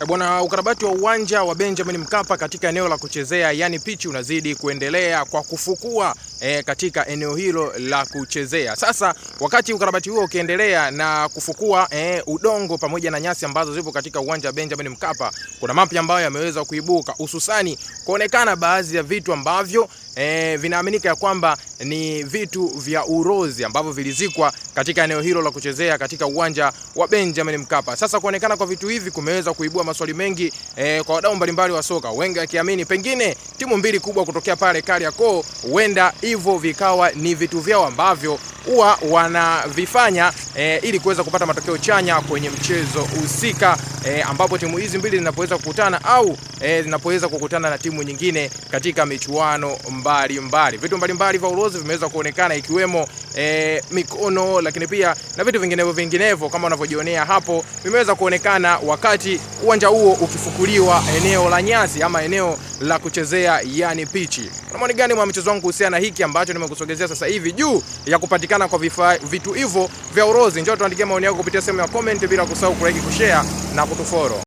Bwana, ukarabati wa uwanja wa Benjamin Mkapa katika eneo la kuchezea yani pitch unazidi kuendelea kwa kufukua katika eneo hilo la kuchezea. Sasa wakati ukarabati huo ukiendelea na kufukua udongo pamoja na nyasi ambazo zipo katika uwanja wa Benjamin Mkapa, kuna mapya ambayo yameweza kuibuka, hususani kuonekana baadhi ya vitu ambavyo vinaaminika ya kwamba ni vitu vya urozi ambavyo vilizikwa katika eneo hilo la kuchezea katika uwanja wa Benjamin Mkapa. Sasa kuonekana kwa vitu hivi kumeweza kuibua maswali mengi kwa wadau mbalimbali wa soka, wengi wakiamini pengine timu mbili kubwa kutokea pale Kariakoo huenda hivyo vikawa ni vitu vyao ambavyo huwa wanavifanya ili kuweza kupata matokeo chanya kwenye mchezo husika, ambapo timu hizi mbili zinapoweza kukutana au zinapoweza kukutana na timu nyingine katika michuano mbalimbali. Vitu mbalimbali vya urozi vimeweza kuonekana, ikiwemo mikono, lakini pia na vitu vinginevyo kama unavyojionea hapo vimeweza kuonekana wakati uwanja huo ukifukuliwa eneo la nyasi ama eneo la kuchezea yani pichi. Una maoni gani mwa mchezo wangu kuhusiana na hiki ambacho nimekusogezea sasa hivi juu ya kupatikana kwa vitu hivyo vya urozi? Njoo tuandikie maoni yako kupitia sehemu ya comment, bila kusahau kulike, kushare na kutufollow.